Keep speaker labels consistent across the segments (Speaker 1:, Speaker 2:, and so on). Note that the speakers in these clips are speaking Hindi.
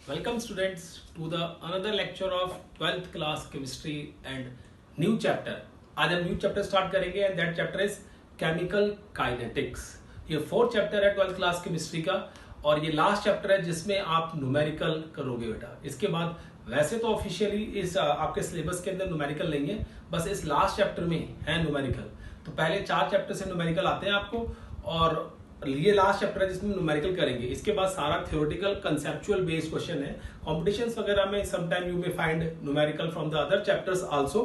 Speaker 1: Welcome students to the another lecture of 12th class chemistry and new chapter. आज हम न्यू चैप्टर स्टार्ट करेंगे and that chapter is chemical kinetics. ये फोर्थ चैप्टर है 12th क्लास केमिस्ट्री का और ये लास्ट चैप्टर है जिसमें आप न्यूमेरिकल करोगे बेटा. इसके बाद वैसे तो ऑफिशियली इस आपके सिलेबस के अंदर न्यूमेरिकल नहीं है, बस इस लास्ट चैप्टर में है न्यूमेरिकल. तो पहले 4 चैप्टर से न्यूमेरिकल आते हैं आपको और ये लास्ट चैप्टर है जिसमें न्यूमेरिकल करेंगे. इसके बाद सारा थ्योरेटिकल कंसेप्चुअल बेस्ड क्वेश्चन है. कॉम्पिटिशन्स वगैरह में sometime you may find numerical from the other chapters also.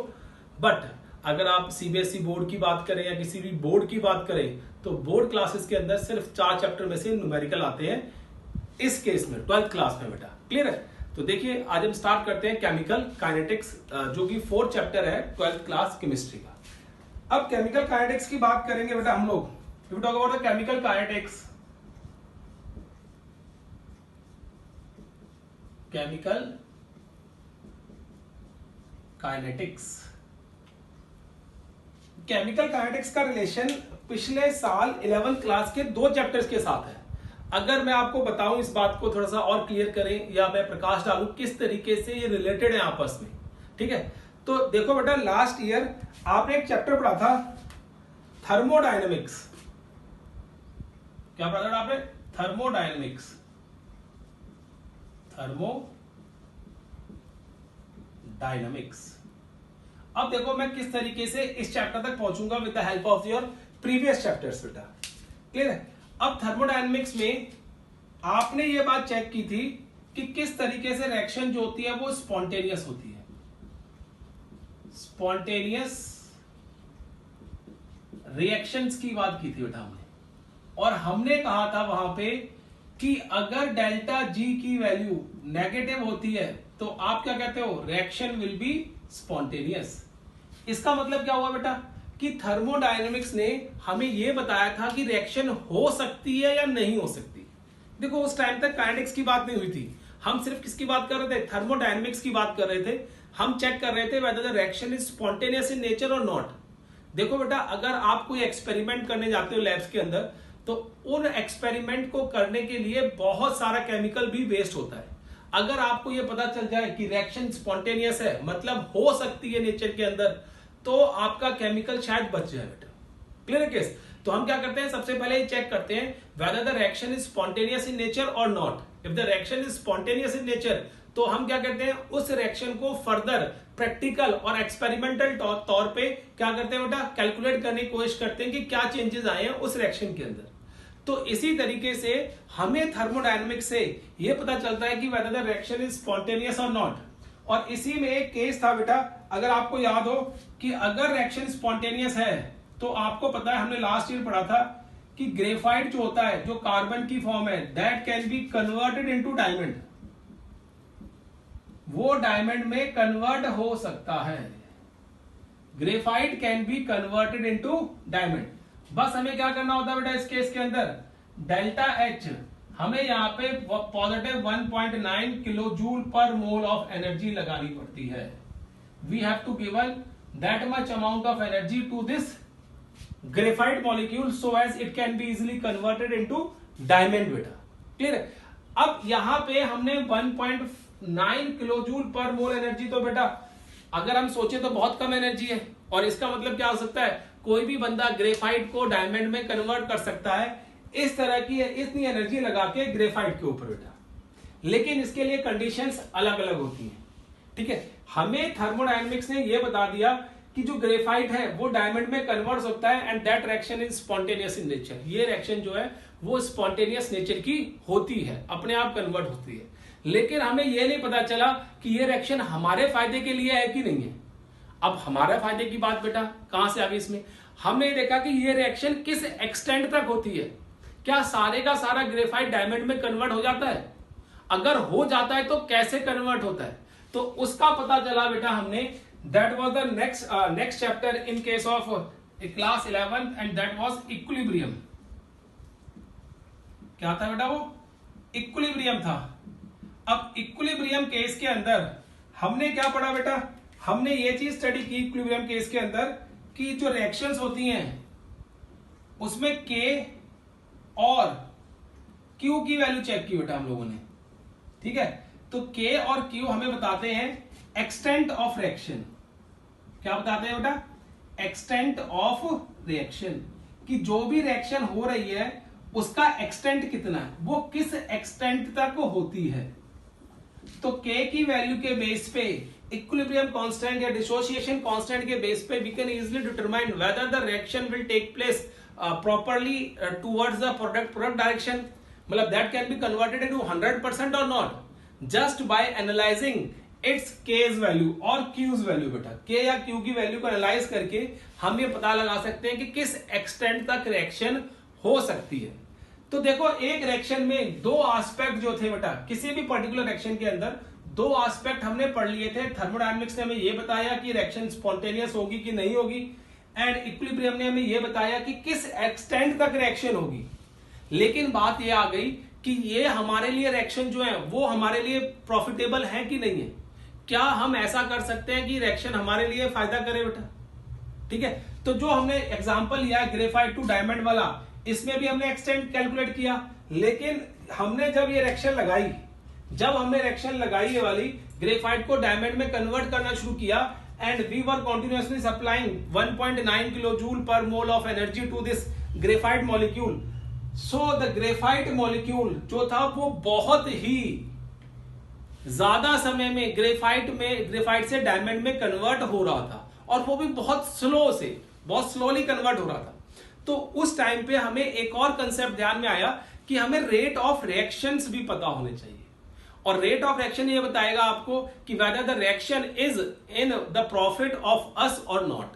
Speaker 1: But अगर आप सीबीएसई बोर्ड की बात करें या किसी भी बोर्ड की बात करें तो बोर्ड क्लासेस के अंदर सिर्फ 4 चैप्टर में से न्यूमेरिकल आते हैं इस केस में 12th क्लास में बेटा. क्लियर है? तो देखिए आज हम स्टार्ट करते हैं केमिकल काइनेटिक्स जो कि 4th चैप्टर है 12th क्लास केमिस्ट्री का. अब केमिकल काइनेटिक्स की बात करेंगे बेटा हम लोग. If we talk about the chemical kinetics, chemical kinetics, chemical kinetics का रिलेशन पिछले साल 11th क्लास के 2 चैप्टर्स के साथ है. अगर मैं आपको बताऊं इस बात को थोड़ा सा और क्लियर करें या मैं प्रकाश डालूं किस तरीके से ये रिलेटेड है आपस में. ठीक है, तो देखो बेटा लास्ट ईयर आपने एक चैप्टर पढ़ा था थर्मोडायनेमिक्स. क्या पढ़ा था आपने? थर्मोडायनेमिक्स. थर्मोडायनेमिक्स. अब देखो मैं किस तरीके से इस चैप्टर तक पहुंचूंगा with the help of your previous chapters बेटा. क्लियर है? अब थर्मोडायनेमिक्स में आपने ये बात चेक की थी कि किस तरीके से रिएक्शन जो होती है वो स्पॉन्टेनियस होती है. स्पॉन्टेनियस रिएक्शंस की बात की थी बेटा हमने और हमने कहा था वहां पे कि अगर डेल्टा जी की वैल्यू नेगेटिव होती है तो आप क्या कहते हो? Reaction will be spontaneous. इसका मतलब क्या हुआ बेटा कि थर्मोडायनेमिक्स ने हमें यह बताया था कि रिएक्शन हो सकती है या नहीं हो सकती. देखो उस टाइम तक काइनेटिक्स की बात नहीं हुई थी, हम सिर्फ किसकी बात कर रहे थे? थर्मोडायनेमिक्स की बात कर रहे थे. हम चेक कर रहे थे weather the reaction is spontaneous in nature और नॉट. देखो बेटा अगर आप कोई एक्सपेरिमेंट करने जाते हो लैब्स के अंदर तो उन एक्सपेरिमेंट को करने के लिए बहुत सारा केमिकल भी वेस्ट होता है. अगर आपको यह पता चल जाए कि रिएक्शन स्पॉन्टेनियस है मतलब हो सकती है नेचर के अंदर तो आपका केमिकल शायद बच जाए बेटा. Clear case? तो हम क्या करते हैं सबसे पहले ये चेक करते हैं whether the reaction is spontaneous in nature और not. If the reaction is spontaneous in nature तो हम क्या करते हैं उस रिएक्शन को फर्दर प्रैक्टिकल और एक्सपेरिमेंटल तौर पे क्या करते हैं बेटा कैलकुलेट करने की कोशिश करते हैं कि क्या चेंजेस आए हैं उस रिएक्शन के अंदर. तो इसी तरीके से हमें थर्मोडायनेमिक्स से यह पता चलता है कि weather the reaction is spontaneous और नॉट. और इसी में एक केस था बेटा अगर आपको याद हो कि अगर रिएक्शन स्पॉन्टेनियस है तो आपको पता है हमने लास्ट ईयर पढ़ा था कि ग्रेफाइट जो होता है जो कार्बन की फॉर्म है that can be converted into diamond. वो डायमंड में कन्वर्ट हो सकता है. Graphite can be converted into diamond. बस हमें क्या करना होता है बेटा इस केस के अंदर डेल्टा एच हमें यहां पे पॉजिटिव 1.9 किलो जूल पर मोल ऑफ एनर्जी लगानी पड़ती है. We have to given that much amount of energy to this graphite molecule so as it can be easily converted into diamond बेटा. क्लियर है? अब यहां पे हमने 1.9 किलो जूल पर मोल एनर्जी तो बेटा अगर हम सोचे तो बहुत कम एनर्जी है और इसका मतलब क्या हो सकता है कोई भी बंदा ग्रेफाइट को डायमंड में कन्वर्ट कर सकता है इस तरह की इतनी एनर्जी लगा के ग्रेफाइट के ऊपर बेटा. लेकिन इसके लिए कंडीशंस अलग अलग होती हैं. ठीक है, हमें थर्मोडायनेमिक्स ने यह बता दिया कि जो ग्रेफाइट है वो डायमंड में कन्वर्ट हो सकता है and that reaction is spontaneous in nature. ये रिएक्शन जो है वो स्पॉन्टेनियस नेचर की होती है, अपने आप कन्वर्ट होती है. लेकिन हमें यह नहीं पता चला कि ये रिएक्शन हमारे फायदे के लिए है कि नहीं है. अब हमारे फायदे की बात बेटा कहां से आ गई इसमें? हमने देखा कि ये रिएक्शन किस एक्सटेंट तक होती है. क्या सारे का सारा ग्रेफाइट डायमंड में कन्वर्ट हो जाता है? अगर हो जाता है तो कैसे कन्वर्ट होता है? तो उसका पता चला बेटा हमने. That was the next chapter in case of class 11 and that was equilibrium. क्या था बेटा? वो इक्विलिब्रियम था. अब इक्विलिब्रियम केस के अंदर हमने क्या पढ़ा बेटा? हमने ये चीज स्टडी की इक्विलिब्रियम केस के अंदर कि जो रिएक्शंस होती हैं उसमें K और Q की वैल्यू चेक की बेटा हम लोगों ने. ठीक है, तो K और Q हमें बताते हैं एक्सटेंट ऑफ रिएक्शन। क्या बताते हैं बेटा? एक्सटेंट ऑफ रिएक्शन, कि जो भी रिएक्शन हो रही है उसका एक्सटेंट कितना है, वो किस एक्सटेंट तक होती है। तो K की वैल्यू के बेस पे, इक्विलिब्रियम कांस्टेंट या डिसोसिएशन कांस्टेंट के बेस पे we can easily determine whether the reaction will take place properly towards the product direction, मतलब that can be converted into 100% or not just by analyzing its K's value और Q's value। बेटा K या Q की वैल्यू को एनालाइज करके हम ये पता लगा सकते हैं कि किस एक्सटेंट तक रिएक्शन हो सकती है। तो देखो एक रिएक्शन में दो एस्पेक्ट जो थे बेटा, किसी भी पर्टिकुलर रिएक्शन के अंदर दो एस्पेक्ट हमने पढ़ लिए थे। थर्मोडायनेमिक्स ने हमें ये बताया कि रिएक्शन स्पॉन्टेनियस होगी कि नहीं होगी, एंड इक्विलिब्रियम ने हमें यह बताया कि किस एक्सटेंट तक रिएक्शन होगी। लेकिन बात यह आ गई कि ये हमारे लिए रिएक्शन जो है वो हमारे लिए प्रॉफिटेबल है कि नहीं है। क्या हम ऐसा कर सकते हैं कि रिएक्शन हमारे लिए फायदा करे बेटा? ठीक है, तो जो हमने एग्जांपल लिया है ग्रेफाइट टू डायमंड वाला, इसमें भी हमने एक्सटेंट कैलकुलेट किया। लेकिन हमने जब ये रिएक्शन लगाई, ये वाली ग्रेफाइट को डायमंड में कन्वर्ट करना शुरू किया, and we were continuously supplying 1.9 kilojoule per mole of energy to this graphite molecule. So the graphite molecule जो था वो बहुत ही ज्यादा समय में ग्रेफाइट से डायमंड में कन्वर्ट हो रहा था, और वो भी बहुत स्लोली कन्वर्ट हो रहा था। तो उस टाइम पे हमें एक और कंसेप्ट ध्यान में आया कि हमें रेट ऑफ रिएक्शंस भी पता होने चाहिए, और रेट ऑफ रिएक्शन ये बताएगा आपको कि weather the reaction is in the profit of us और नॉट।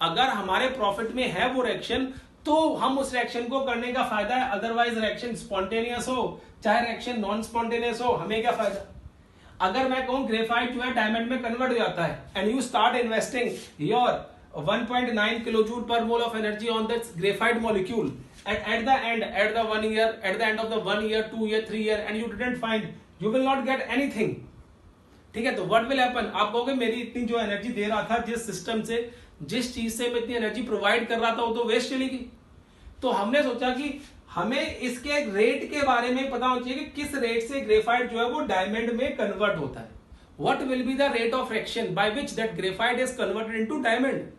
Speaker 1: अगर हमारे प्रॉफिट में है वो रिएक्शन तो हम उस रिएक्शन को करने का फायदा है, अदरवाइज रिएक्शन स्पॉन्टेनियस हो चाहे रिएक्शन नॉन स्पॉन्टेनियस हो, हमें क्या फायदा। अगर मैं कहूं ग्रेफाइट जो है डायमंड में कन्वर्ट हो जाता है and you start investing your 1.9 kilojoule पर mole of energy on this graphite molecule, at the end of the 1 year 2 year 3 year and you didn't find, you will not get anything। ठीक है, तो what will happen, आप कहोगे मेरी इतनी जो एनर्जी दे रहा था, जिस सिस्टम से, जिस चीज से मैं इतनी एनर्जी प्रोवाइड कर रहा था, वो तो वेस्ट चली गई। तो हमने सोचा कि हमें इसके रेट के बारे में पता होना चाहिए कि किस रेट से ग्रेफाइट जो है वो डायमंड में कन्वर्ट होता है। What will be the rate of reaction by which that graphite is converted into diamond.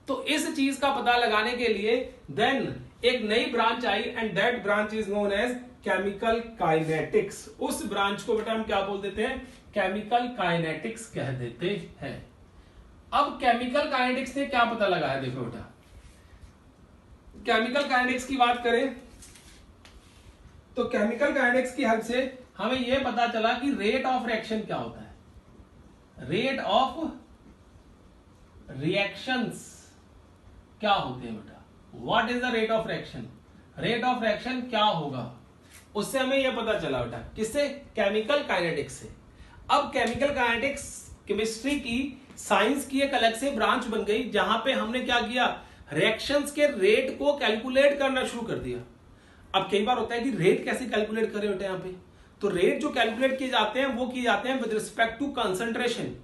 Speaker 1: तो इस चीज का पता लगाने के लिए देन एक नई ब्रांच आई, and that branch is known as chemical kinetics. उस ब्रांच को बेटा हम क्या बोल देते हैं? केमिकल काइनेटिक्स कह देते हैं। अब केमिकल काइनेटिक्स ने क्या पता लगाया, देखो बेटा, केमिकल काइनेटिक्स की बात करें तो केमिकल काइनेटिक्स की हेल्प से हमें यह पता चला कि रेट ऑफ रिएक्शन क्या होता है। रेट ऑफ रिएक्शंस क्या होते हैं बेटा? What is the rate of reaction? Rate of reaction क्या होगा, उससे हमें यह पता चला बेटा। किससे? केमिकल काइनेटिक्स से। अब केमिकल काइनेटिक्स केमिस्ट्री की, साइंस की एक अलग से ब्रांच बन गई, जहां पे हमने क्या किया, रिएक्शंस के रेट को कैलकुलेट करना शुरू कर दिया। अब कई बार होता है कि रेट कैसे कैलकुलेट करें बेटा, यहाँ पे तो रेट जो कैलकुलेट किए जाते हैं वो किए जाते हैं with respect to concentration,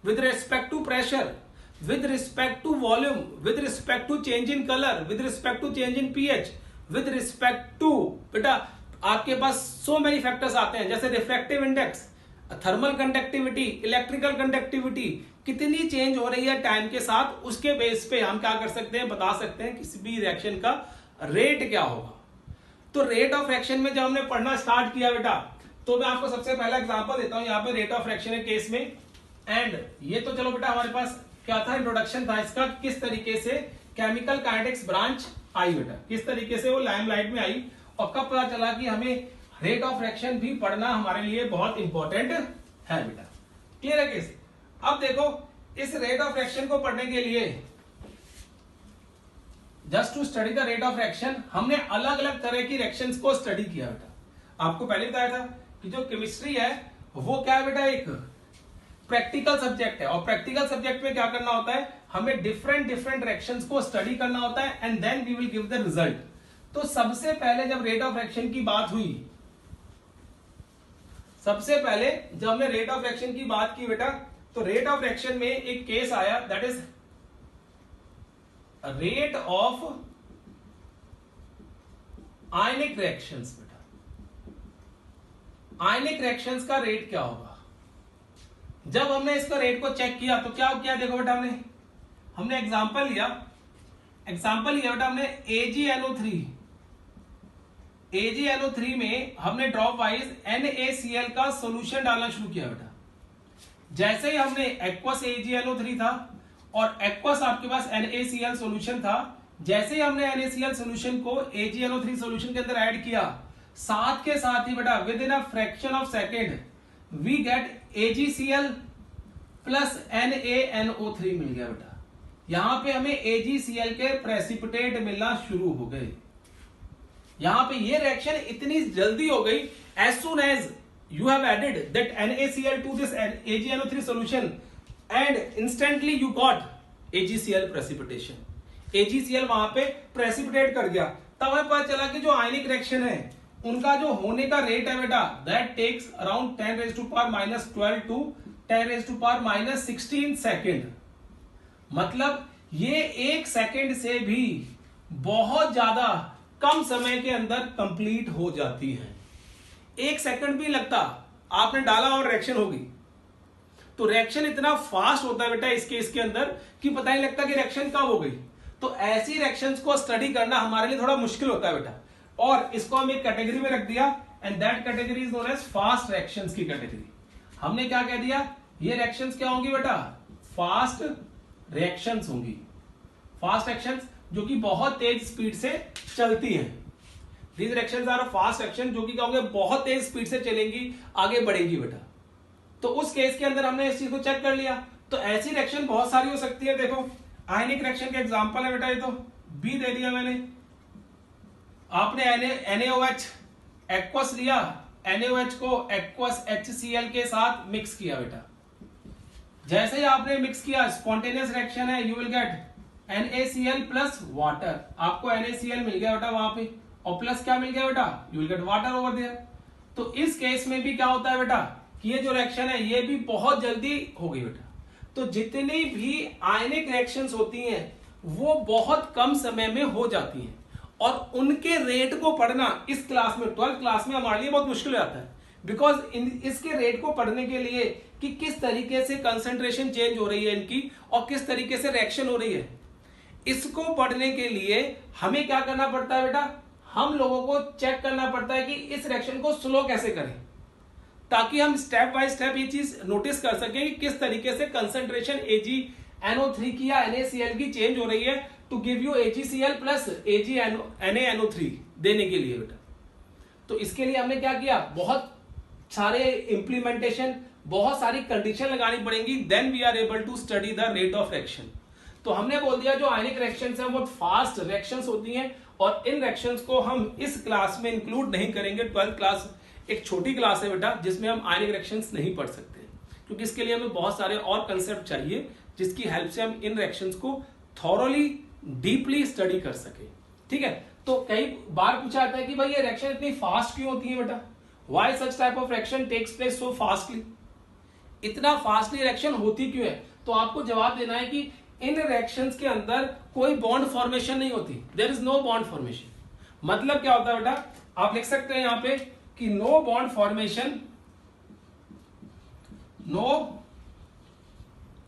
Speaker 1: with respect to pressure, with respect to volume, with respect to change in color, with respect to change in pH, with respect to, बेटा आपके पास so many factors आते हैं, जैसे refractive index, thermal conductivity, electrical conductivity, कितनी चेंज हो रही है टाइम के साथ, उसके बेस पे हम क्या कर सकते हैं, बता सकते हैं किसी भी रिएक्शन का रेट क्या होगा। तो रेट ऑफ रिएक्शन में जब हमने पढ़ना स्टार्ट किया बेटा, तो मैं आपको सबसे पहला एग्जांपल देता हूं, यहाँ पे रेट ऑफ रिएक्शन के केस में। एंड ये तो चलो बेटा हमारे पास क्या था, इंट्रोडक्शन था इसका, किस तरीके से केमिकल काइनेटिक्स ब्रांच आई बेटा, किस तरीके से वो लाइमलाइट में आई, और कब पता चला कि हमें रेट ऑफ रिएक्शन भी पढ़ना हमारे लिए बहुत इंपॉर्टेंट है बेटा। क्लियर है केस? अब देखो इस रेट ऑफ रिएक्शन को पढ़ने के लिए, just to study the rate of reaction, हमने अलग अलग तरह की रिएक्शंस को स्टडी किया बेटा। आपको पहले बताया था कि जो केमिस्ट्री है वो क्या है बेटा, एक प्रैक्टिकल सब्जेक्ट है, और प्रैक्टिकल सब्जेक्ट में क्या करना होता है, हमें डिफरेंट रिएक्शंस को स्टडी करना होता है, and then we will give the result. तो सबसे पहले जब रेट ऑफ रिएक्शन की बात हुई, सबसे पहले जब हमने रेट ऑफ रिएक्शन की बात की बेटा, तो रेट ऑफ रिएक्शन में एक केस आया, that is rate of ionic reactions बेटा। आयनिक रिएक्शंस का रेट क्या होगा। जब हमने इसका रेट को चेक किया तो क्या किया, देखो बेटा हमने एग्जांपल लिया बेटा, हमने AgNO3 में हमने ड्रॉप वाइज NaCl का सॉल्यूशन डालना शुरू किया बेटा। जैसे ही हमने एक्वस AgNO3 था और एक्वस आपके पास NaCl सॉल्यूशन था, जैसे ही हमने NaCl सॉल्यूशन को AgNO3 सॉल्यूशन के अंदर ऐड किया, साथ के साथ ही बेटा within a fraction of second we get AgCl plus NaNO3 मिल गया बेटा। यहां पे हमें AgCl के प्रेसिपिटेट मिलना शुरू हो गए। यहां पे ये रिएक्शन इतनी जल्दी हो गई, as soon as you have added that NaCl to this AgNO3 solution and instantly you got AgCl precipitation. AgCl वहां पे प्रेसिपिटेट कर गया। तब हमें पता चला कि जो आयनिक रिएक्शन है उनका जो होने का रेट है बेटा, that takes around 10⁻⁻12 to 10⁻⁻16 second. मतलब ये 1 सेकेंड से भी बहुत ज्यादा कम समय के अंदर कंप्लीट हो जाती है। 1 सेकंड भी लगता, आपने डाला और रिएक्शन होगी। तो रिएक्शन इतना फास्ट होता है बेटा इस केस के अंदर कि पता नहीं लगता कि रिएक्शन कब हो गई। तो ऐसी रिएक्शंस को स्टडी करना हमारे लिए थोड़ा मुश्किल होता है बेटा, और इसको हम एक कैटेगरी में रख दिया and that category is known as fast reactions की कैटेगरी। हमने क्या कह दिया, ये रिएक्शंस क्या होंगी बेटा, फास्ट रिएक्शंस होंगी। फास्ट रिएक्शंस जो कि बहुत तेज स्पीड से चलती है। These reactions are a fast reaction जो कि क्या होंगे, बहुत तेज स्पीड से चलेंगी, आगे बढ़ेंगी बेटा। तो उस केस के अंदर हमने इस चीज को चेक कर लिया। तो ऐसी रिएक्शन बहुत सारी हो सकती है। देखो आयनिक रिएक्शन का एग्जांपल है बेटा, ये तो बी दे दिया मैंने। आपने NaOH एक्वस लिया, NaOH को एक्वस HCl के साथ मिक्स किया बेटा। जैसे ही आपने मिक्स किया, स्पॉन्टेनियस रिएक्शन है, you will gate NaCl plus water. आपको NaCl मिल गया बेटा वहां पे, और प्लस क्या मिल गया बेटा, you will get water over there. तो इस केस में भी क्या होता है बेटा कि ये जो रिएक्शन है ये भी बहुत जल्दी हो गई बेटा। तो जितनी भी आयनिक रिएक्शंस होती हैं वो बहुत कम समय में हो जाती हैं, और उनके रेट को पढ़ना इस क्लास में 12th क्लास में हमारे लिए बहुत मुश्किल हो जाता है। बिकॉज इसके रेट को पढ़ने के लिए कि किस तरीके से कंसंट्रेशन चेंज हो रही है इनकी और किस तरीके से रिएक्शन हो रही है, इसको पढ़ने के लिए हमें क्या करना पड़ता है बेटा, हम लोगों को चेक करना पड़ता है कि इस रिएक्शन को स्लो कैसे करें, ताकि हम स्टेप बाय स्टेप ये चीज नोटिस कर सकें कि किस तरीके से कंसंट्रेशन AgNO3 की या NaCl की चेंज हो रही है to give you AgCl plus NaNO3 देने के लिए बेटा। तो इसके लिए हमने क्या किया, बहुत सारे इंप्लीमेंटेशन, बहुत सारी कंडीशन लगानी पड़ेंगी, then we are able to study the rate of reaction. तो हमने बोल दिया जो आयनिक रिएक्शंस हैं बहुत फास्ट रिएक्शंस होती हैं, और इन रिएक्शंस को हम इस क्लास में इंक्लूड नहीं करेंगे। 12th क्लास एक छोटी क्लास है बेटा जिसमें हम आयनिक रिएक्शंस नहीं पढ़ सकते, क्योंकि इसके लिए हमें बहुत सारे और कंसेप्ट चाहिए जिसकी हेल्प से हम इन रिएक्शंस को थॉरोली डीपली स्टडी कर सके। ठीक है, तो कई बार पूछा जाता है कि भाई ये रिएक्शन इतनी फास्ट क्यों होती है बेटा, why such type of reaction takes place so fastly, इतना फास्टली रिएक्शन होती क्यों है। तो आपको जवाब देना है कि इन रिएक्शंस के अंदर कोई बॉन्ड फॉर्मेशन नहीं होती, there is no bond formation. मतलब क्या होता है बेटा, आप लिख सकते हैं यहां पे कि no bond formation, no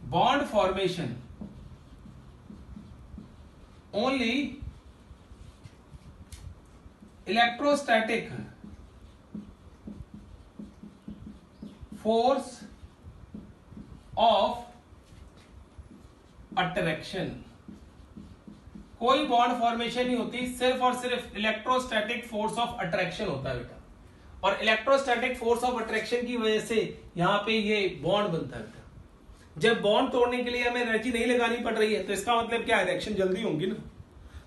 Speaker 1: bond formation, only electrostatic force of attraction. कोई बॉन्ड फॉर्मेशन नहीं होती, सिर्फ और सिर्फ इलेक्ट्रोस्टैटिक फोर्स ऑफ अट्रैक्शन होता है बेटा। और इलेक्ट्रोस्टैटिक फोर्स ऑफ अट्रैक्शन की वजह से यहां पे ये बॉन्ड बनता है बेटा। जब बॉन्ड तोड़ने के लिए हमें एनर्जी नहीं लगानी पड़ रही है तो इसका मतलब क्या है, रिएक्शन जल्दी होंगी ना।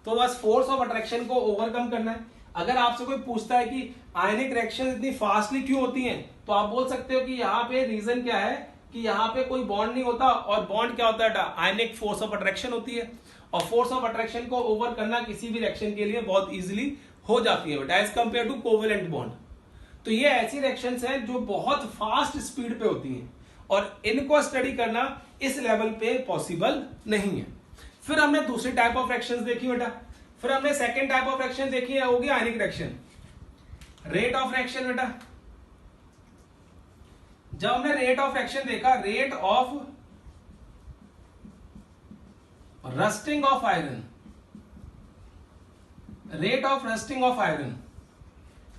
Speaker 1: तो बस फोर्स ऑफ अट्रैक्शन को ओवरकम करना है। अगर आपसे कोई पूछता है कि आयनिक रिएक्शन इतनी फास्टली क्यों होती हैं, तो आप बोल सकते हो कि यहाँ पे रीजन क्या है कि यहाँ पे कोई बॉन्ड नहीं होता, और बॉन्ड क्या होता है, आयनिक फोर्स ऑफ अट्रैक्शन होती है। और फोर्स ऑफ अट्रैक्शन को ओवर करना किसी भी रिएक्शन के लिए बहुत इजीली हो जाती है बेटा, as compare to covalent bond. तो ये ऐसी रिएक्शंस हैं जो बहुत फास्ट स्पीड पे होती हैं, और इनको स्टडी करना इस लेवल पे पॉसिबल नहीं है। फिर हमने दूसरी टाइप ऑफ रिएक्शंस देखी बेटा। फिर हमने सेकेंड टाइप ऑफ रिएक्शन देखी है, होगी ionic reaction. Rate of reaction बेटा, जब हमने रेट ऑफ रिएक्शन देखा, rate of rusting of iron, rate of rusting of iron,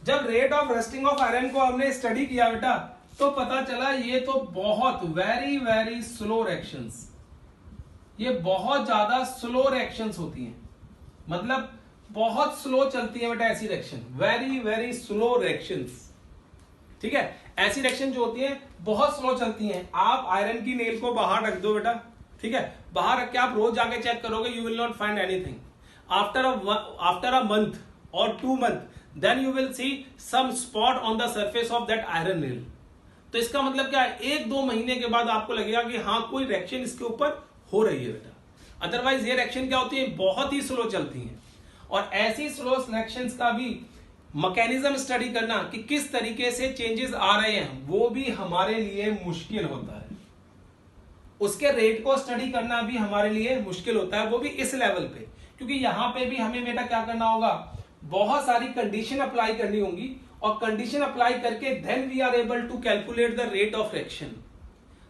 Speaker 1: जब rate of rusting of iron को हमने स्टडी किया बेटा, तो पता चला ये तो बहुत वेरी वेरी स्लो रिएक्शंस, ये बहुत ज्यादा स्लो रिएक्शंस होती हैं, मतलब बहुत स्लो चलती है बेटा ऐसी reaction, very very slow reactions. ठीक है, ऐसी रिएक्शन जो होती है बहुत स्लो चलती हैं। आप आयरन की नेल को बाहर रख दो बेटा, ठीक है, बाहर रख के आप रोज जाके चेक करोगे, you will not find anything. After a month और 2 months then you will see some spot on the surface of that iron nail. तो इसका मतलब क्या है, 1-2 महीने के बाद आपको लगेगा कि हाँ कोई रिएक्शन इसके ऊपर हो रही है बेटा। अदरवाइज ये रिएक्शन क्या होती है, बहुत ही स्लो चलती है। और ऐसी स्लो रिएक्शंस का भी मैकेनिज्म स्टडी करना कि किस तरीके से चेंजेस आ रहे हैं, वो भी हमारे लिए मुश्किल होता है। उसके रेट को स्टडी करना भी हमारे लिए मुश्किल होता है, वो भी इस लेवल पे, क्योंकि यहां पे भी हमें बेटा क्या करना होगा, बहुत सारी कंडीशन अप्लाई करनी होंगी, और कंडीशन अप्लाई करके then we are able to calculate the rate of reaction.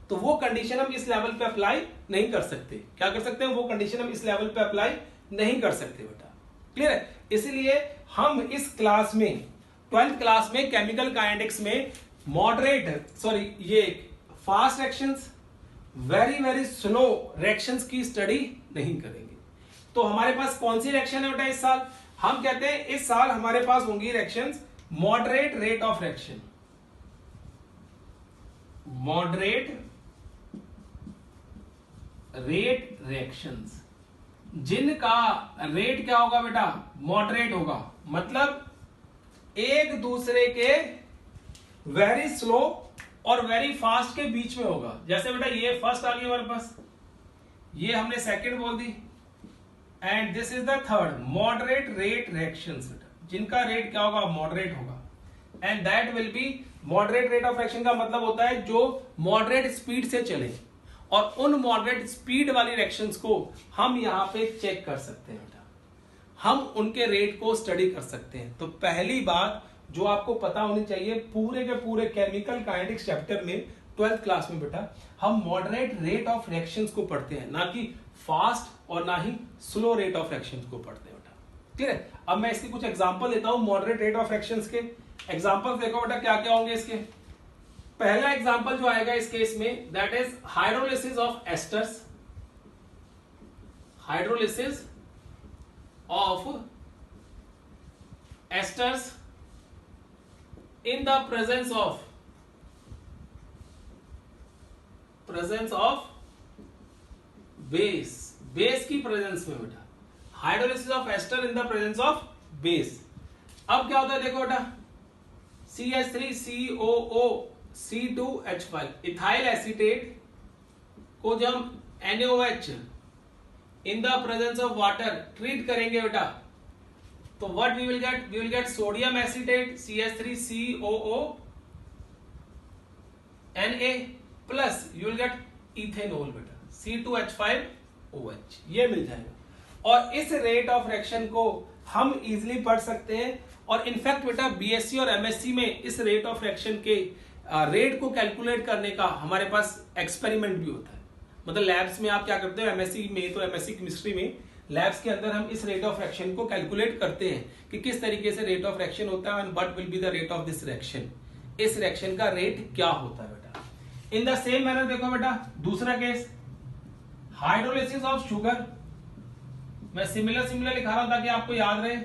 Speaker 1: तो वो कंडीशन हम इस लेवल पे अप्लाई नहीं कर सकते। क्या कर सकते हैं, वो कंडीशन हम इस लेवल पे अप्लाई नहीं कर सकते बेटा। क्लियर है? इसलिए हम इस क्लास में 12th क्लास में केमिकल काइनेटिक्स में ये fast reactions, very very slow reactions की स्टडी नहीं करेंगे। तो हमारे पास कौन सी रिएक्शन है बेटा इस साल, हम कहते हैं इस साल हमारे पास होंगी reactions moderate rate of reaction, moderate rate reactions, जिनका रेट क्या होगा बेटा, मॉडरेट होगा, मतलब एक दूसरे के वेरी स्लो और वेरी फास्ट के बीच में होगा। जैसे बेटा ये फर्स्ट आ गई हमारे पास, ये हमने सेकंड बोल दी, and this is the third, moderate rate reactions बेटा, जिनका रेट क्या होगा, मॉडरेट होगा। And that will be moderate rate of reaction का मतलब होता है जो मॉडरेट स्पीड से चले, और उन मॉडरेट स्पीड वाली रिएक्शंस को हम यहां पे चेक कर सकते हैं बेटा, हम उनके रेट को स्टडी कर सकते हैं। तो पहली बात जो आपको पता होनी चाहिए पूरे के पूरे केमिकल काइनेटिक्स चैप्टर में 12th क्लास में बेटा, हम मॉडरेट रेट ऑफ रिएक्शंस को पढ़ते हैं, ना कि फास्ट और ना ही स्लो रेट ऑफ रिएक्शंस को पढ़ते हैं बेटा। ठीक है, अब मैं इसके कुछ एग्जांपल देता हूं मॉडरेट रेट ऑफ रिएक्शंस के। एग्जांपल देखो बेटा क्या क्या होंगे इसके। पहला एग्जांपल जो आएगा इस केस में, that is hydrolysis of esters, hydrolysis of esters in the presence of base, base की प्रेजेंस में बेटा, hydrolysis of ester in the presence of base. अब क्या होता है देखो बेटा, CH3COO C2H5, इथाइल एसीटेट को जब NaOH in the presence of water treat करेंगे बेटा, तो what we will get sodium acetate CH3COO Na plus you will get ethanol बेटा C2H5OH, ये मिल जाएगा। और इस रेट ऑफ रिएक्शन को हम इजीली पढ़ सकते हैं, और इनफैक्ट बेटा बीएससी और एमएससी में इस रेट ऑफ रिएक्शन के रेट को कैलकुलेट करने का हमारे पास एक्सपेरिमेंट भी होता है। मतलब लैब्स में आप क्या करते हो, एमएससी में तो एमएससी केमिस्ट्री में लैब्स के अंदर हम इस रेट ऑफ रिएक्शन को कैलकुलेट करते हैं कि किस तरीके से रेट ऑफ रिएक्शन होता है, and what will be the rate of this reaction, इस रिएक्शन का रेट क्या होता है बेटा। इन द सेम मैनर देखो बेटा दूसरा केस, हाइड्रोलिसिस ऑफ शुगर, मैं सिमिलर लिखा रहा हूं ताकि आपको याद रहे।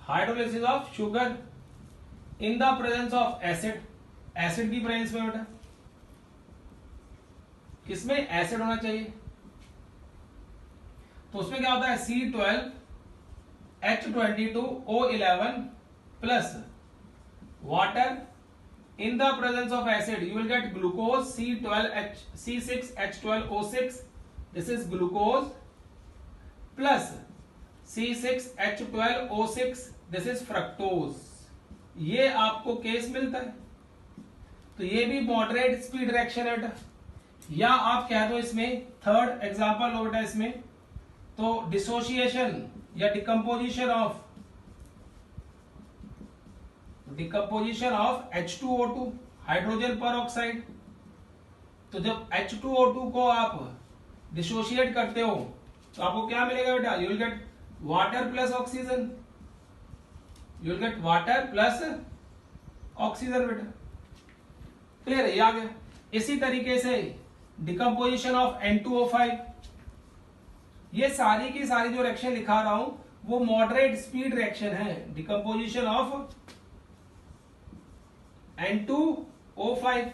Speaker 1: Hydrolysis of sugar in the presence of acid, acid की प्रेजेंस में बेटा, किसमें, एसिड होना चाहिए। तो उसमें क्या होता है, C12H22O11 plus water in the presence of acid, you will gate glucose C6H12O6, this is glucose, plus C6H12O6, this is fructose. ये आपको केस मिलता है। तो ये भी मॉडरेट स्पीड रिएक्शन है बेटा, या आप कह दो इसमें थर्ड एग्जांपल हो बेटा इसमें, तो डिसोसिएशन या डिकम्पोजिशन ऑफ H2O2, हाइड्रोजन पर ऑक्साइड। तो जब H2O2 को आप डिसोशिएट करते हो तो आपको क्या मिलेगा बेटा, you will get water plus oxygen, you will get water plus oxygen बेटा। क्लियर है, ये आ गया। इसी तरीके से डिकम्पोजिशन ऑफ N2O5, ये सारी की सारी जो रिएक्शन लिखा रहा हूं वो मॉडरेट स्पीड रिएक्शन है। डिकम्पोजिशन ऑफ N2O5,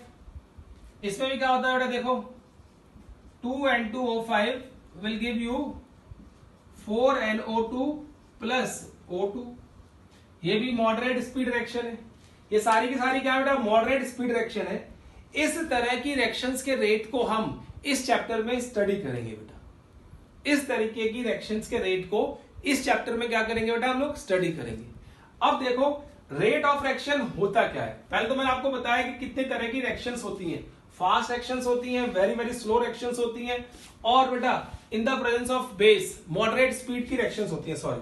Speaker 1: इसमें भी क्या होता है बेटा, देखो 2N2O5 will give you 4NO2 plus O2, ये भी मॉडरेट स्पीड रिएक्शन है। ये सारी की सारी क्या बेटा, मॉडरेट स्पीड रिएक्शन है। इस तरह की रिएक्शंस के रेट को हम इस चैप्टर में स्टडी करेंगे बेटा। इस तरीके की रिएक्शंस के रेट को इस चैप्टर में क्या करेंगे बेटा, हम लोग स्टडी करेंगे। अब देखो रेट ऑफ रिएक्शन होता क्या है। पहले तो मैंने आपको बताया कि कितने तरह की रिएक्शंस होती हैं। फास्ट रिएक्शंस होती हैं, वेरी वेरी स्लो रिएक्शंस होती हैं, और बेटा इन the presence of base moderate speed की रिएक्शंस होती हैं, सॉरी,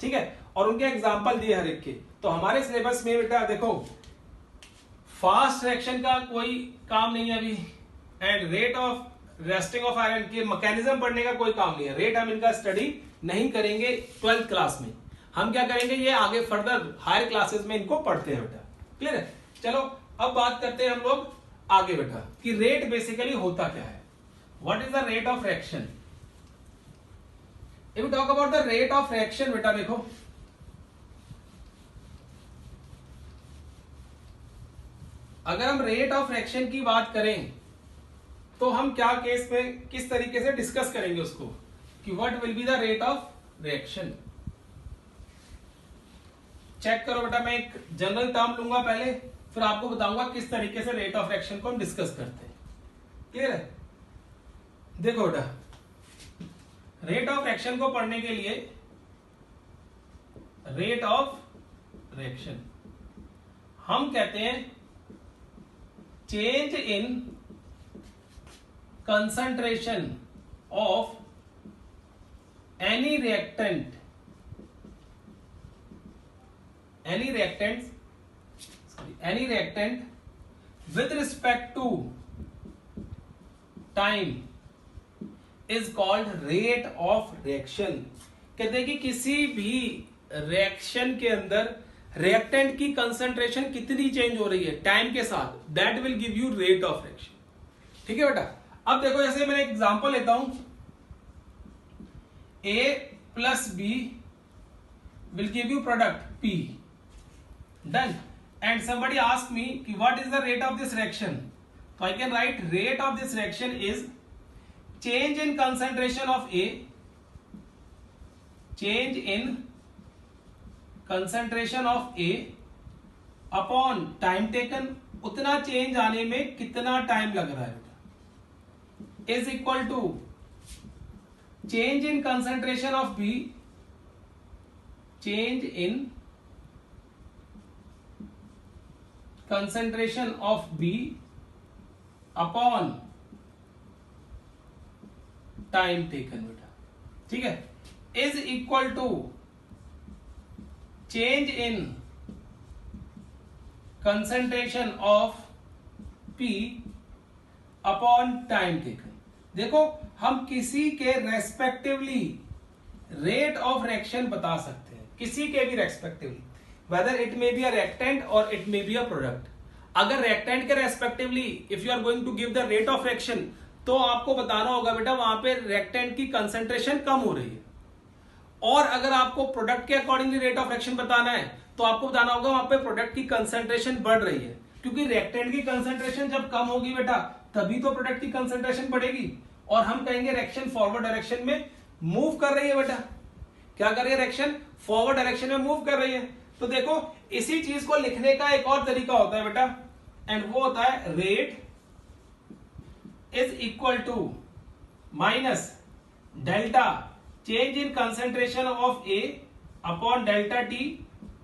Speaker 1: ठीक है। और उनके एग्जांपल दिए हर एक के। तो हमारे सिलेबस में बेटा देखो फास्ट रिएक्शन का कोई काम नहीं है अभी, and rate of resting of iron के मैकेनिज्म पढ़ने का कोई काम नहीं है। रेट हम इनका स्टडी नहीं करेंगे 12th क्लास में। हम क्या करेंगे, ये आगे फर्दर हायर क्लासेस में इनको पढ़ते हैं बेटा। क्लियर है। चलो अब बात करते हैं हम लोग आगे बेटा कि रेट बेसिकली होता क्या है। What is the rate of reaction. If you talk about the rate of reaction बेटा, देखो अगर हम रेट ऑफ रिएक्शन की बात करें तो हम क्या केस में किस तरीके से डिस्कस करेंगे उसको, कि what will be the rate of reaction. Check करो बेटा, मैं एक जनरल टर्म लूंगा पहले, फिर आपको बताऊंगा किस तरीके से रेट ऑफ रिएक्शन को हम डिस्कस करते हैं। क्लियर है। देखो बेटा, रेट ऑफ रिएक्शन को पढ़ने के लिए रेट ऑफ रिएक्शन हम कहते हैं change in concentration of any reactant with respect to time is called rate of reaction। कहते हैं कि किसी भी रिएक्शन के अंदर रिएक्टेंट की कंसंट्रेशन कितनी चेंज हो रही है टाइम के साथ, that will give you rate of reaction. ठीक है बेटा। अब देखो जैसे मैं एक एग्जांपल लेता हूं, A plus B will give you product P, done, and somebody ask me कि what is the rate of this reaction, so I can write rate of this reaction is change in concentration of A, change in concentration of A upon time taken, उतना चेंज आने में कितना टाइम लग रहा है is equal to change in concentration of B, change in concentration of B upon time taken बेटा। ठीक है, is equal to change in concentration of P upon time taken। देखो हम किसी के रेस्पेक्टिवली रेट ऑफ रिएक्शन बता सकते हैं, किसी के भी respectively, whether it may be a reactant और it may be a product. अगर रिएक्टेंट के respectively if you are going to give the rate of reaction, तो आपको बताना होगा बेटा वहां पे रिएक्टेंट की कंसंट्रेशन कम हो रही है। और अगर आपको प्रोडक्ट के अकॉर्डिंगली रेट ऑफ रिएक्शन बताना है तो आपको बताना होगा वहां पे प्रोडक्ट की कंसंट्रेशन बढ़ रही है, क्योंकि रिएक्टेंट की कंसंट्रेशन जब कम होगी बेटा तभी तो प्रोडक्ट की कंसंट्रेशन बढ़ेगी, और हम कहेंगे रिएक्शन फॉरवर्ड डायरेक्शन में मूव कर रही है बेटा। क्या कर रही है, रिएक्शन फॉरवर्ड डायरेक्शन में मूव कर रही है। तो देखो इसी चीज को लिखने का एक और तरीका होता है बेटा, एंड वो होता है rate is equal to minus delta change in concentration of A upon delta T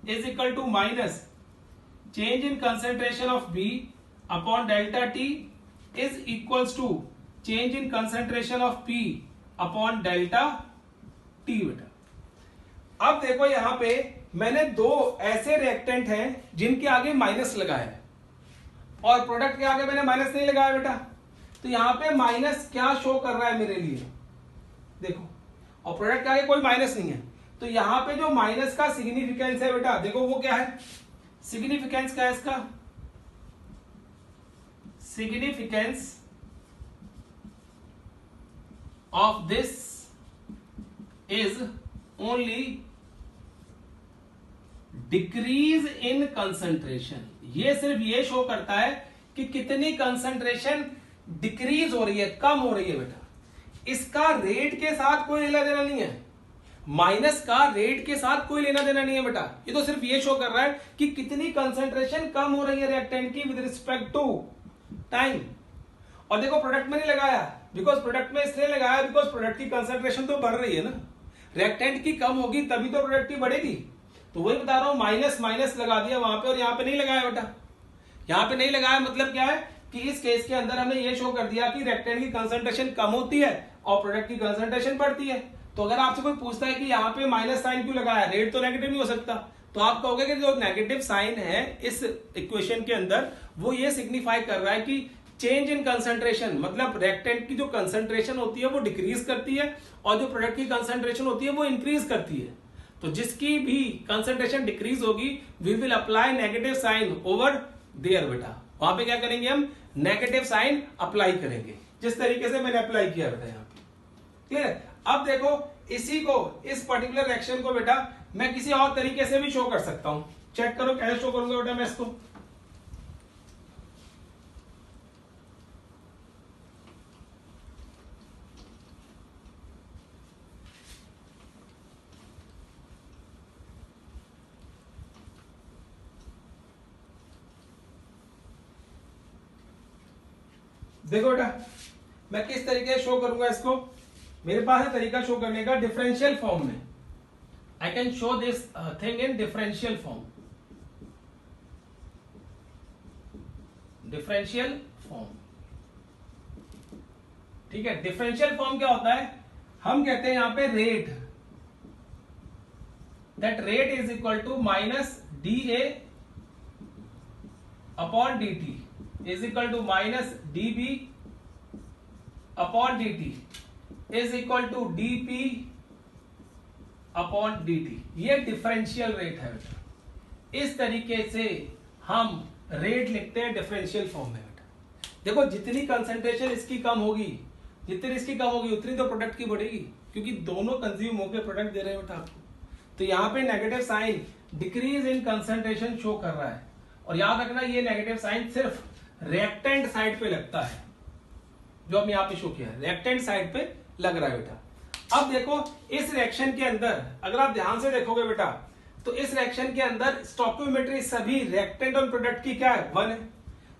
Speaker 1: is equal to minus change in concentration of B upon delta T is equals to change in concentration of P upon delta T बेटा। अब देखो यहां पे मैंने दो ऐसे रिएक्टेंट हैं जिनके आगे माइनस लगाया है। और प्रोडक्ट के आगे मैंने माइनस नहीं लगाया बेटा, तो यहां पे माइनस क्या शो कर रहा है मेरे लिए, देखो, और प्रोडक्ट के आगे कोई माइनस नहीं है, तो यहां पे जो माइनस का सिग्निफिकेंस है बेटा, देखो वो क्या है, सिग्निफिकेंस क्या है इसका, significance of this is only decrease in concentration. ये सिर्फ ये शो करता है कि कितनी कंसंट्रेशन डिक्रीज हो रही है, कम हो रही है बेटा। इसका रेट के साथ कोई लेना देना नहीं है, माइनस का रेट के साथ कोई लेना देना नहीं है बेटा। ये तो सिर्फ ये शो कर रहा है कि कितनी कंसंट्रेशन कम हो रही है रिएक्टेंट की विद रिस्पेक्ट टू टाइम। और देखो प्रोडक्ट में नहीं लगाया, बिकॉज प्रोडक्ट में इसलिए लगाया बिकॉज प्रोडक्ट की कंसंट्रेशन तो बढ़ रही है ना, रिएक्टेंट की कम होगी तभी तो प्रोडक्ट की बढ़ेगी। तो वही बता रहा हूं, माइनस माइनस लगा दिया वहां पे और यहां पे नहीं लगाया बेटा। यहां पे नहीं लगाया मतलब क्या है कि इस केस के अंदर हमने ये शो कर दिया कि रिएक्टेंट की कंसंट्रेशन कम होती है और प्रोडक्ट की कंसंट्रेशन बढ़ती है। तो अगर आपसे कोई पूछता है कि यहाँ पे माइनस साइन क्यों लगाया, रेट तो नेगेटिव नहीं हो सकता, तो आप कहोगे कि जो नेगेटिव साइन है इस इक्वेशन के अंदर वो ये सिग्निफाई कर रहा है कि चेंज इन कंसंट्रेशन, मतलब रिएक्टेंट की जो कंसंट्रेशन होती है वो डिक्रीज करती है और जो प्रोडक्ट की कंसंट्रेशन होती है वो इंक्रीज करती है। तो जिसकी भी कंसंट्रेशन डिक्रीज होगी we will apply negative sign over there बेटा, वहां पे क्या करेंगे हम, नेगेटिव साइन अप्लाई करेंगे, जिस तरीके से मैंने अप्लाई किया बेटा यहाँ पे। क्लियर? अब देखो इसी को, इस पर्टिकुलर रिएक्शन को बेटा मैं किसी और तरीके से भी शो कर सकता हूं। चेक करो कैसे शो करूंगा बेटा मैं इसको। देखो बेटा मैं किस तरीके से शो करूंगा इसको, मेरे पास है तरीका शो करने का डिफरेंशियल फॉर्म में। I can show this thing in differential form, differential form, ठीक है। डिफरेंशियल फॉर्म क्या होता है, हम कहते हैं यहां पे rate, that rate is equal to minus D A upon D T is equal to minus D B upon D T is equal to D P upon D T. ये डिफरेंशियल रेट है बेटा। इस तरीके से हम रेट लिखते हैं डिफरेंशियल फॉर्म में बेटा। देखो जितनी कंसंट्रेशन इसकी कम होगी, जितनी इसकी कम होगी उतनी तो प्रोडक्ट की बढ़ेगी, क्योंकि दोनों कंज्यूम होकर प्रोडक्ट दे रहे हैं बेटा आपको। तो यहां पे negative sign decrease in concentration show कर रहा है, और याद रखना ये नेगेटिव साइन सिर्फ रिएक्टेंट साइड पे लगता है, जो हम यहां पे शो किया है रिएक्टेंट साइड पे लग रहा है बेटा। अब देखो इस रिएक्शन के अंदर अगर आप ध्यान से देखोगे बेटा, तो इस रिएक्शन के अंदर स्टोइकियोमेट्री सभी रिएक्टेंट और प्रोडक्ट की क्या है, 1 है।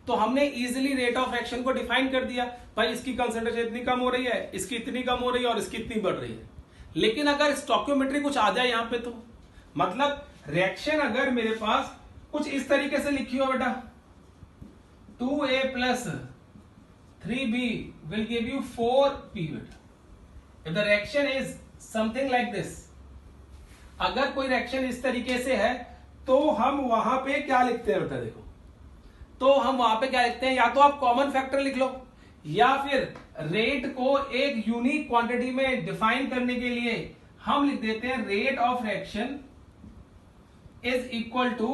Speaker 1: तो हमने इजीली रेट ऑफ रिएक्शन को डिफाइन कर दिया, भाई इसकी कंसंट्रेशन इतनी कम हो रही है, इसकी इतनी कम हो रही है और इसकी इतनी बढ़ रही है। लेकिन अगर स्टोइकियोमेट्री कुछ आ जाए यहां पे, तो मतलब रिएक्शन अगर मेरे पास कुछ इस तरीके से लिखी हो बेटा, 2a plus 3b will give you 4p बेटा। If the reaction is something like this, अगर कोई रिएक्शन इस तरीके से है तो हम वहां पे क्या लिखते हैं बेटा, देखो तो हम वहां पे क्या लिखते हैं, या तो आप कॉमन फैक्टर लिख लो या फिर रेट को एक यूनिक क्वांटिटी में डिफाइन करने के लिए हम लिख देते हैं rate of reaction is equal to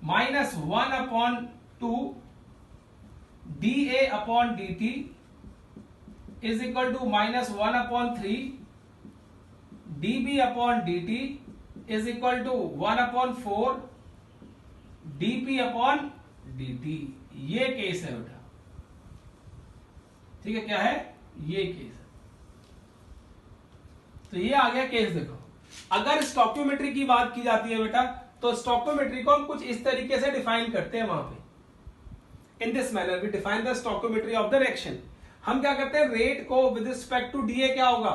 Speaker 1: -1 upon 2 dA upon dt is equal to -1 upon 3 dB upon dt is equal to 1 upon 4 dP upon dt। ये केस है बेटा, ठीक है, क्या है ये केस है। तो ये आ गया केस। देखो अगर स्टोइकियोमेट्री की बात की जाती है बेटा, तो स्टोइकियोमेट्री को हम कुछ इस तरीके से डिफाइन करते हैं वहां पे, in this manner we define the stoichiometry of the reaction. हम क्या करते हैं, रेट को विद रिस्पेक्ट टू डीए क्या होगा,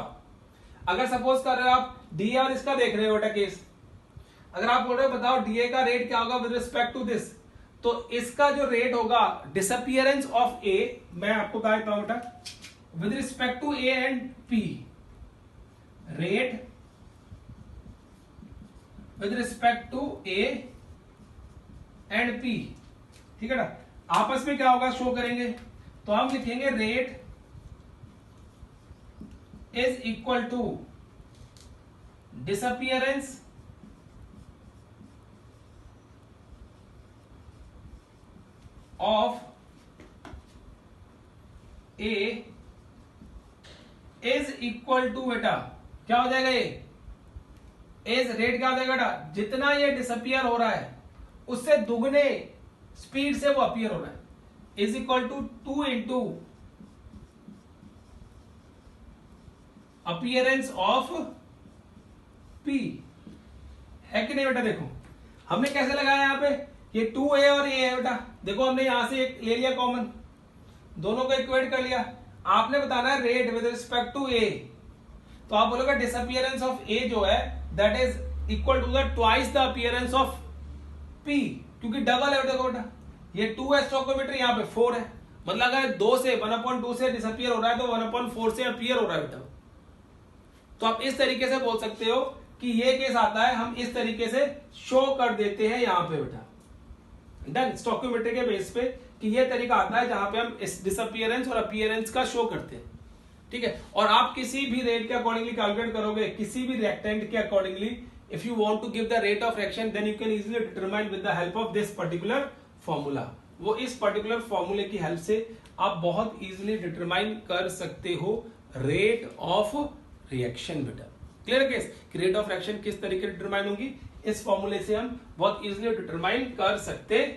Speaker 1: अगर सपोज कर रहे हो आप डीए और इसका देख रहे हो बेटा केस, अगर आप बोल रहे हो बताओ डीए का रेट क्या होगा विद रिस्पेक्ट टू दिस, तो इसका जो रेट होगा डिसअपियरेंस ऑफ ए, मैं आपको कहा देता हूं बेटा, with respect to A and P, rate with respect to A and P, ठीक है ना। आपस में क्या होगा शो करेंगे, तो हम लिखेंगे rate is equal to disappearance of A is equal to बेटा क्या हो जाएगा, ये एज रेट क्या हो जाएगा बेटा, जितना ये डिसअपियर हो रहा है उससे दुगने स्पीड से वो अपीयर हो रहा है, is equal to 2 into appearance of P, है कि नहीं बेटा। देखो हमने कैसे लगाया यहां पे, ये 2a और ये है बेटा, देखो हमने यहां से एक ले लिया कॉमन, दोनों को इक्वेट कर लिया। आपने बताना है rate with respect to A, तो आप बोलोगे डिसअपियरेंस ऑफ ए जो है that is equal to the twice the appearance of P, क्योंकि डबल है बेटा, ये 2 है स्टोइकोमेट्री, यहाँ पे 4 है, मतलब अगर 2 से 1/2 से डिसअपियर हो रहा है तो 1/4 से अपीयर हो रहा है बेटा। तो आप इस तरीके से बोल सकते हो कि ये केस आता है, हम इस तरीके से शो कर देते हैं यहां पे बेटा, डन, स्टोइकोमेट्री के बेस पे कि ये तरीका आता है जहां पे हम इस डिसअपियरेंस और अपीयरेंस का शो करते हैं, ठीक है। और आप किसी भी रेट के अकॉर्डिंगली कैलकुलेट करोगे, किसी भी रेक्टेंट के accordingly, if you want to give the rate of reaction then you can easily determine with the help of this particular formula. वो इस पर्टिकुलर फॉर्मूले की हेल्प से आप बहुत इजीली डिटरमाइन कर सकते हो रेट ऑफ रिएक्शन बेटा। क्लियर केस कि रेट ऑफ रिएक्शन किस तरीके से डिटरमाइन होगी, इस फॉर्मूले से हम बहुत इजीली डिटरमाइन कर सकते हैं।